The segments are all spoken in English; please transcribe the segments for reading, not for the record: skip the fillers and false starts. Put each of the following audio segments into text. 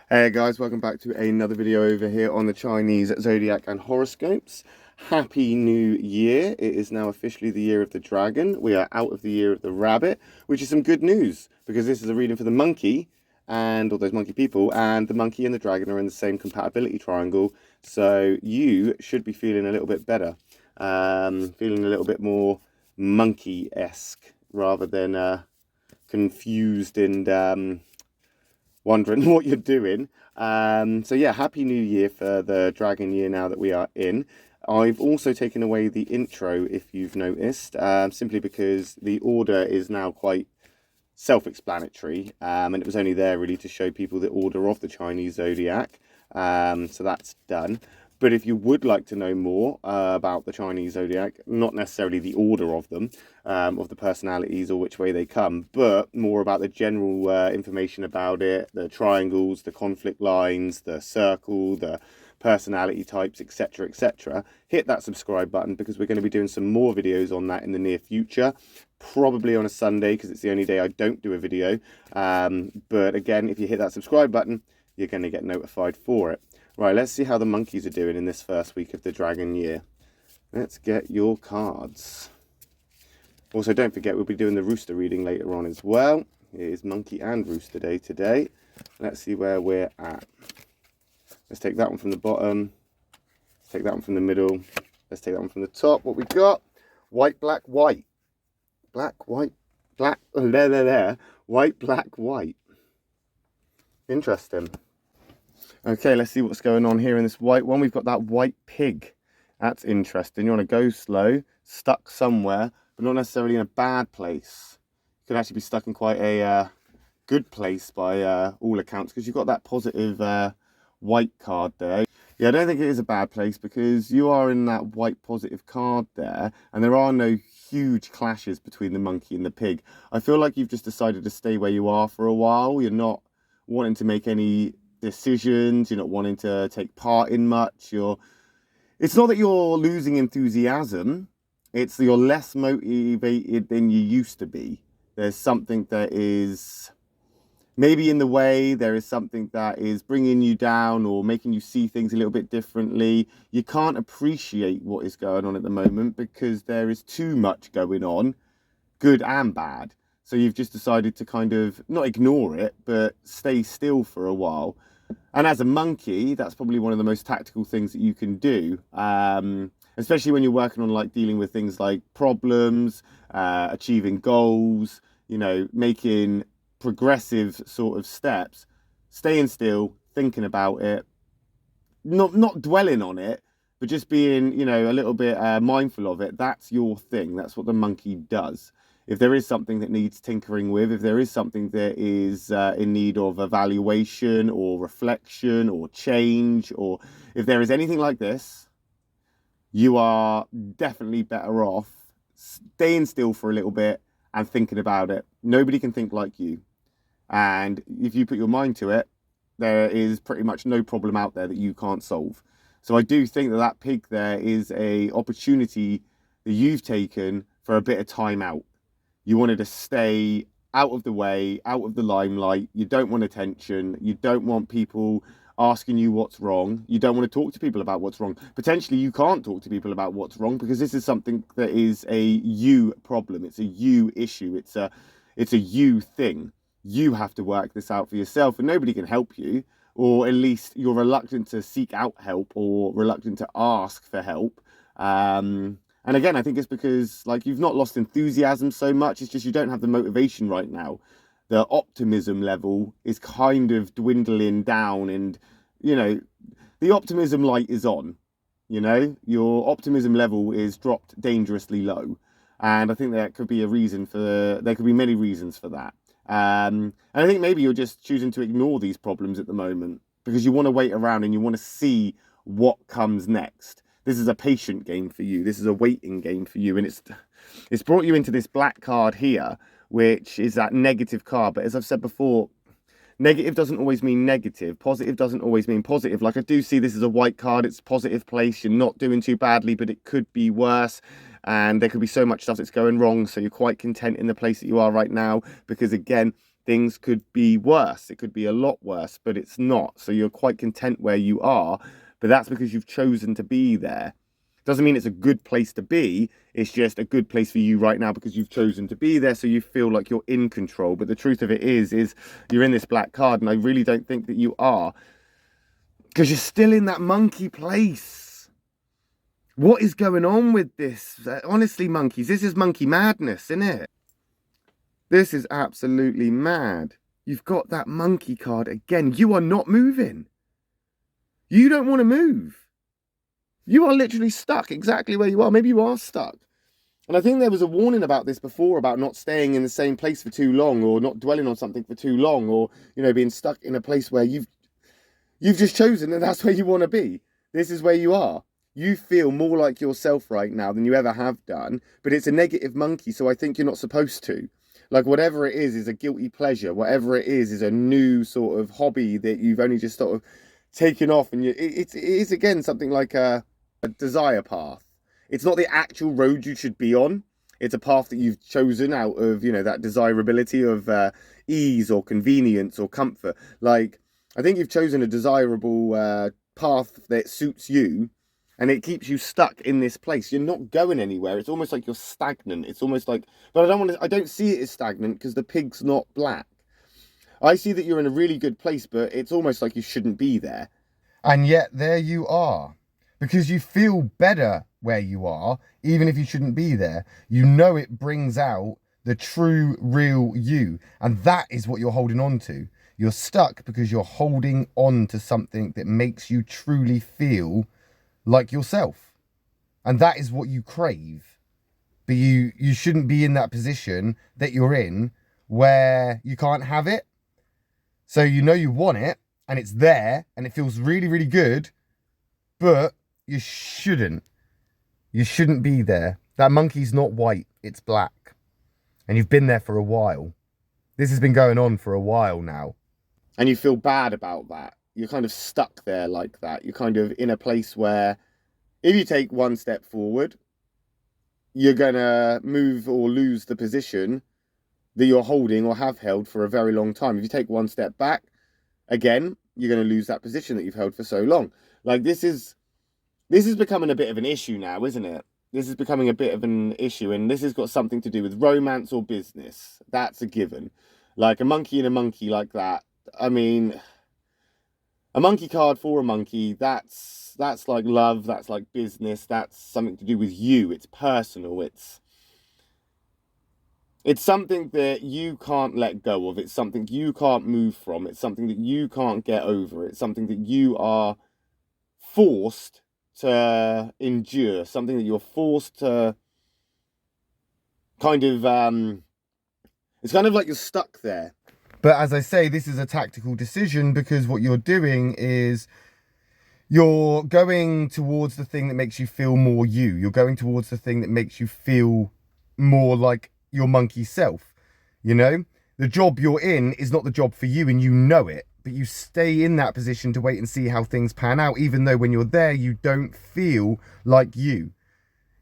Hey guys, welcome back to another video over here on the Chinese Zodiac and horoscopes. Happy New Year. It is now officially the year of the dragon. We are out of the year of the rabbit, which is some good news because this is a reading for the monkey and all those monkey people, and the monkey and the dragon are in the same compatibility triangle. So you should be feeling a little bit better, feeling a little bit more monkey-esque rather than confused and wondering what you're doing. So yeah, Happy New Year for the dragon year now that we are in. I've also taken away the intro, if you've noticed, simply because the order is now quite self-explanatory, and it was only there really to show people the order of the Chinese Zodiac. So that's done. But if you would like to know more about the Chinese Zodiac, not necessarily the order of them, of the personalities or which way they come, but more about the general information about it, the triangles, the conflict lines, the circle, the personality types, etc., etc., hit that subscribe button because we're going to be doing some more videos on that in the near future, probably on a Sunday because it's the only day I don't do a video. But again, if you hit that subscribe button, you're going to get notified for it. Right, let's see how the monkeys are doing in this first week of the dragon year. Let's get your cards. Also, don't forget, we'll be doing the rooster reading later on as well. It is monkey and rooster day today. Let's see where we're at. Let's take that one from the bottom. Let's take that one from the middle. Let's take that one from the top. What we got? White, black, white. Black, white, black. Oh, there. White, black, white. Interesting. Okay, let's see what's going on here in this white one. We've got that white pig. That's interesting. You want to go slow, stuck somewhere, but not necessarily in a bad place. You could actually be stuck in quite a good place by all accounts, because you've got that positive white card there. Yeah, I don't think it is a bad place because you are in that white positive card there, and there are no huge clashes between the monkey and the pig. I feel like you've just decided to stay where you are for a while. You're not wanting to make any decisions, you're not wanting to take part in much. It's not that you're losing enthusiasm, it's you're less motivated than you used to be. There's something that is maybe in the way, there is something that is bringing you down or making you see things a little bit differently. You can't appreciate what is going on at the moment because there is too much going on, good and bad. So you've just decided to kind of not ignore it, but stay still for a while. And as a monkey, that's probably one of the most tactical things that you can do, especially when you're working on like dealing with things like problems, achieving goals, you know, making progressive sort of steps. Staying still, thinking about it, not dwelling on it, but just being, you know, a little bit mindful of it. That's your thing. That's what the monkey does. If there is something that needs tinkering with, if there is something that is in need of evaluation or reflection or change, or if there is anything like this, you are definitely better off staying still for a little bit and thinking about it. Nobody can think like you. And if you put your mind to it, there is pretty much no problem out there that you can't solve. So I do think that that pig there is an opportunity that you've taken for a bit of time out. You wanted to stay out of the way, out of the limelight. You don't want attention. You don't want people asking you what's wrong. You don't want to talk to people about what's wrong. Potentially, you can't talk to people about what's wrong because this is something that is a you problem. It's a you issue. It's a you thing. You have to work this out for yourself, and nobody can help you, or at least you're reluctant to seek out help or reluctant to ask for help. And again, I think it's because like you've not lost enthusiasm so much. It's just you don't have the motivation right now. The optimism level is kind of dwindling down, and you know, the optimism light is on. You know, your optimism level is dropped dangerously low, and I think there could be there could be many reasons for that. And I think maybe you're just choosing to ignore these problems at the moment because you want to wait around and you want to see what comes next. This is a patient game for you. This is a waiting game for you. And it's brought you into this black card here, which is that negative card. But as I've said before, negative doesn't always mean negative. Positive doesn't always mean positive. Like I do see this as a white card. It's a positive place. You're not doing too badly, but it could be worse. And there could be so much stuff that's going wrong. So you're quite content in the place that you are right now. Because again, things could be worse. It could be a lot worse, but it's not. So you're quite content where you are, but that's because you've chosen to be there. Doesn't mean it's a good place to be. It's just a good place for you right now because you've chosen to be there, so you feel like you're in control. But the truth of it is you're in this black card, and I really don't think that you are, because you're still in that monkey place. What is going on with this? Honestly, monkeys, this is monkey madness, isn't it? This is absolutely mad. You've got that monkey card again. You are not moving. You don't want to move. You are literally stuck exactly where you are. Maybe you are stuck. And I think there was a warning about this before, about not staying in the same place for too long, or not dwelling on something for too long, or, you know, being stuck in a place where you've just chosen and that's where you want to be. This is where you are. You feel more like yourself right now than you ever have done, but it's a negative monkey, so I think you're not supposed to. Like, whatever it is a guilty pleasure. Whatever it is a new sort of hobby that you've only just sort of taken off, and it is again something like a desire path. It's not the actual road you should be on. It's a path that you've chosen out of, you know, that desirability of ease or convenience or comfort. Like, I think you've chosen a desirable path that suits you, and it keeps you stuck in this place. You're not going anywhere. It's almost like you're stagnant. It's almost like, but I don't see it as stagnant because the pig's not black. I see that you're in a really good place, but it's almost like you shouldn't be there. And yet there you are. Because you feel better where you are, even if you shouldn't be there. You know it brings out the true, real you. And that is what you're holding on to. You're stuck because you're holding on to something that makes you truly feel like yourself. And that is what you crave. But you shouldn't be in that position that you're in where you can't have it. So you know you want it, and it's there, and it feels really, really good, but you shouldn't. You shouldn't be there. That monkey's not white, it's black. And you've been there for a while. This has been going on for a while now. And you feel bad about that. You're kind of stuck there like that. You're kind of in a place where if you take one step forward, you're going to move or lose the position that you're holding or have held for a very long time. If you take one step back, again, you're going to lose that position that you've held for so long. Like, this is becoming a bit of an issue now, isn't it? This is becoming a bit of an issue, and this has got something to do with romance or business. That's a given. Like, a monkey and a monkey like that. I mean, a monkey card for a monkey, that's like love, that's like business, that's something to do with you. It's personal, it's something that you can't let go of. It's something you can't move from. It's something that you can't get over. It's something that you are forced to endure. Something that you're forced to kind of, it's kind of like you're stuck there. But as I say, this is a tactical decision, because what you're doing is you're going towards the thing that makes you feel more you. You're going towards the thing that makes you feel more like your monkey self. You know, the job you're in is not the job for you, and you know it, but you stay in that position to wait and see how things pan out, even though when you're there you don't feel like you.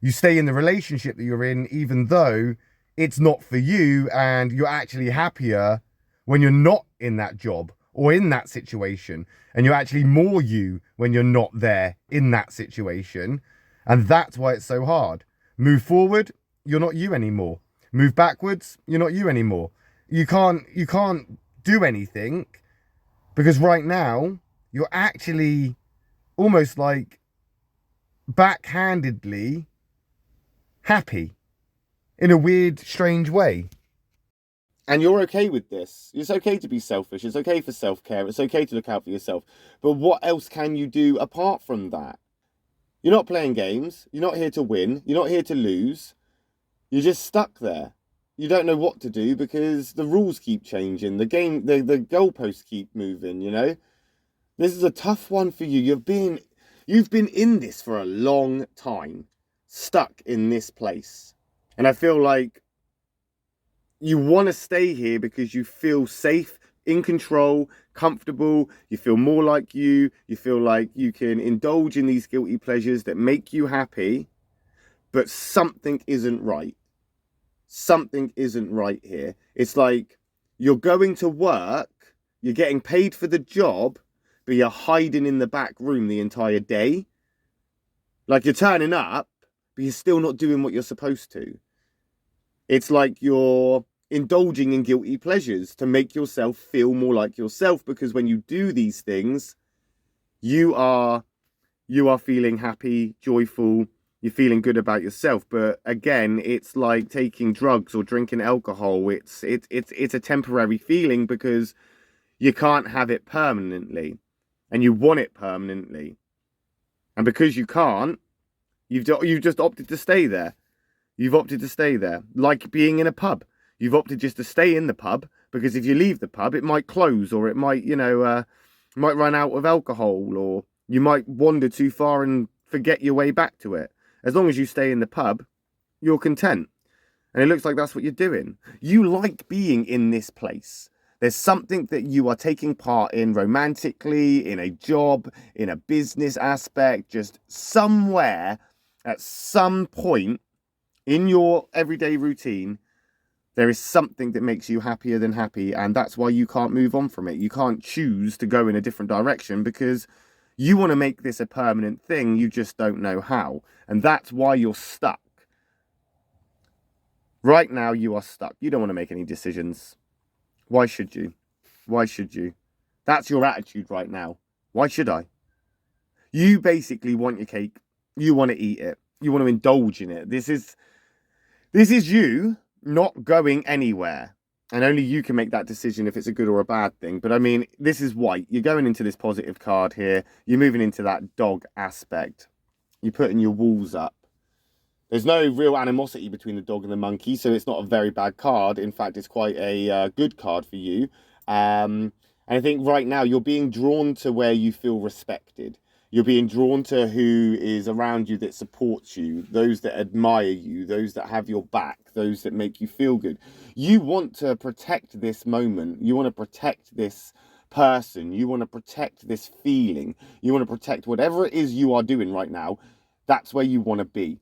You stay in the relationship that you're in even though it's not for you, and you're actually happier when you're not in that job or in that situation, and you're actually more you when you're not there in that situation. And that's why it's so hard. Move forward, you're not you anymore. Move backwards, you're not you anymore. You can't do anything, because right now you're actually almost like backhandedly happy in a weird, strange way. And you're okay with this. It's okay to be selfish. It's okay for self-care. It's okay to look out for yourself. But what else can you do apart from that? You're not playing games. You're not here to win. You're not here to lose. You're just stuck there. You don't know what to do because the rules keep changing. The game, the goalposts keep moving, you know? This is a tough one for you. You've been in this for a long time, stuck in this place. And I feel like you want to stay here because you feel safe, in control, comfortable. You feel more like you. You feel like you can indulge in these guilty pleasures that make you happy. But something isn't right. Something isn't right here. It's like You're going to work, you're getting paid for the job, but you're hiding in the back room the entire day. Like, you're turning up, but you're still not doing what you're supposed to. It's like you're indulging in guilty pleasures to make yourself feel more like yourself, because when you do these things, you are feeling happy, joyful, you're feeling good about yourself. But again, it's like taking drugs or drinking alcohol. It's a temporary feeling because you can't have it permanently, and you want it permanently. And because you can't, you've just opted to stay there. You've opted to stay there. Like being in a pub. You've opted just to stay in the pub, because if you leave the pub, it might close, or it might, might run out of alcohol, or you might wander too far and forget your way back to it. As long as you stay in the pub, you're content. And it looks like that's what you're doing. You like being in this place. There's something that you are taking part in romantically, in a job, in a business aspect, just somewhere at some point in your everyday routine. There is something that makes you happier than happy, and that's why you can't move on from it. You can't choose to go in a different direction, because you want to make this a permanent thing. You just don't know how. And that's why you're stuck. Right now, you are stuck. You don't want to make any decisions. Why should you? Why should you? That's your attitude right now. Why should I? You basically want your cake. You want to eat it. You want to indulge in it. This is you not going anywhere. And only you can make that decision if it's a good or a bad thing. But I mean, this is white. You're going into this positive card here. You're moving into that dog aspect. You're putting your walls up. There's no real animosity between the dog and the monkey, so it's not a very bad card. In fact, it's quite a good card for you. And I think right now you're being drawn to where you feel respected. You're being drawn to who is around you that supports you, those that admire you, those that have your back, those that make you feel good. You want to protect this moment. You want to protect this person. You want to protect this feeling. You want to protect whatever it is you are doing right now. That's where you want to be.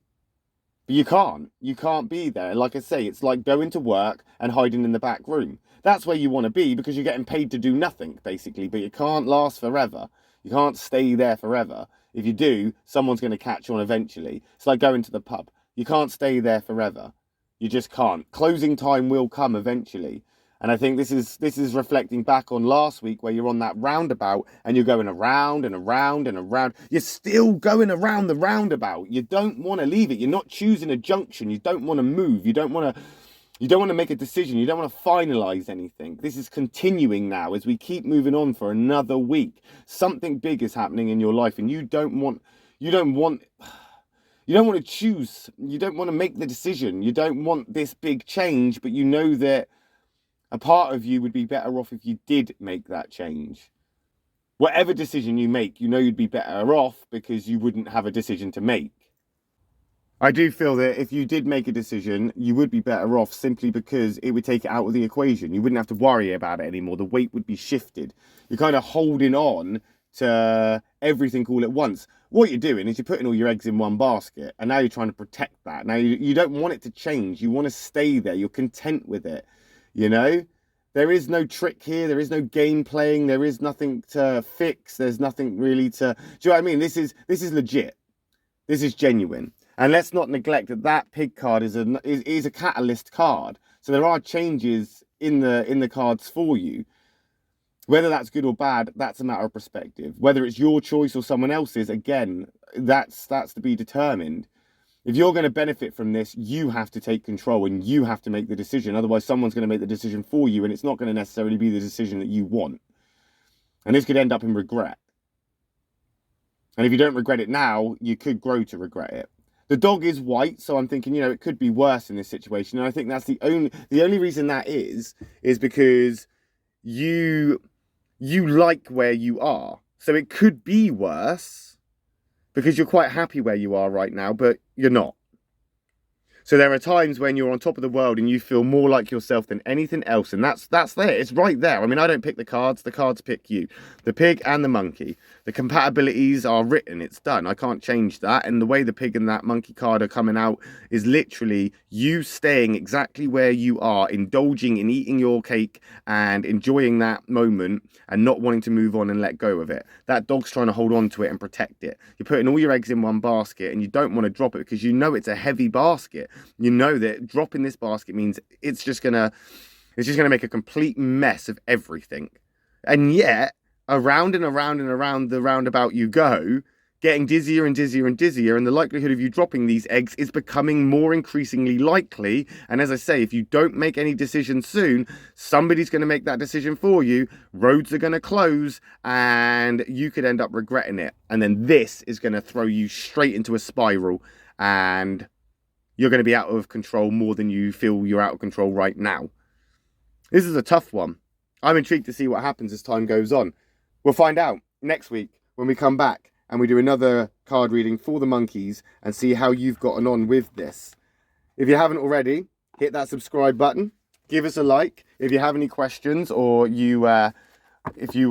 But you can't. You can't be there. Like I say, it's like going to work and hiding in the back room. That's where you want to be, because you're getting paid to do nothing, basically. But it can't last forever. You can't stay there forever. If you do, someone's going to catch on eventually. It's like going to the pub. You can't stay there forever. You just can't. Closing time will come eventually. And I think this is reflecting back on last week, where you're on that roundabout and you're going around and around and around. You're still going around the roundabout. You don't want to leave it. You're not choosing a junction. You don't want to move. You don't want to make a decision. You don't want to finalize anything. This is continuing now as we keep moving on for another week. Something big is happening in your life, and you don't want to choose. You don't want to make the decision. You don't want this big change, but you know that a part of you would be better off if you did make that change. Whatever decision you make, you know you'd be better off because you wouldn't have a decision to make. I do feel that if you did make a decision, you would be better off, simply because it would take it out of the equation. You wouldn't have to worry about it anymore. The weight would be shifted. You're kind of holding on to everything all at once. What you're doing is you're putting all your eggs in one basket, and now you're trying to protect that. Now you don't want it to change. You want to stay there. You're content with it. You know, there is no trick here. There is no game playing. There is nothing to fix. There's nothing really to. Do you know what I mean? This is legit. This is genuine. And let's not neglect that pig card is a catalyst card. So there are changes in the cards for you. Whether that's good or bad, that's a matter of perspective. Whether it's your choice or someone else's, again, that's to be determined. If you're going to benefit from this, you have to take control and you have to make the decision. Otherwise, someone's going to make the decision for you, and it's not going to necessarily be the decision that you want. And this could end up in regret. And if you don't regret it now, you could grow to regret it. The dog is white, so I'm thinking, it could be worse in this situation. And I think that's the only reason that is because you like where you are. So it could be worse, because you're quite happy where you are right now, but you're not. So there are times when you're on top of the world and you feel more like yourself than anything else. And that's there. It's right there. I mean, I don't pick the cards pick you. The pig and the monkey. The compatibilities are written. It's done. I can't change that. And the way the pig and that monkey card are coming out is literally you staying exactly where you are, indulging in eating your cake and enjoying that moment and not wanting to move on and let go of it. That dog's trying to hold on to it and protect it. You're putting all your eggs in one basket and you don't want to drop it because you know it's a heavy basket. You know that dropping this basket means it's just gonna make a complete mess of everything. And yet, around and around and around the roundabout you go, getting dizzier and dizzier and dizzier, and the likelihood of you dropping these eggs is becoming more increasingly likely. And as I say, if you don't make any decisions soon, somebody's going to make that decision for you, roads are going to close, and you could end up regretting it. And then this is going to throw you straight into a spiral, and you're going to be out of control more than you feel you're out of control right now. This is a tough one. I'm intrigued to see what happens as time goes on. We'll find out next week when we come back and we do another card reading for the monkeys and see how you've gotten on with this. If you haven't already, hit that subscribe button. Give us a like. If you have any questions or if you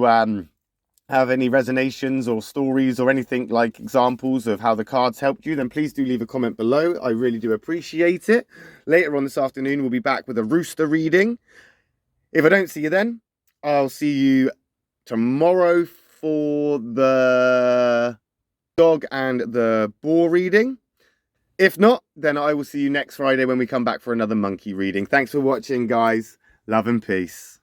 have any resonations or stories or anything like examples of how the cards helped you, then please do leave a comment below. I really do appreciate it. Later on this afternoon, we'll be back with a rooster reading. If I don't see you then, I'll see you tomorrow for the dog and the boar reading. If not, then I will see you next Friday when we come back for another monkey reading. Thanks for watching, guys. Love and peace.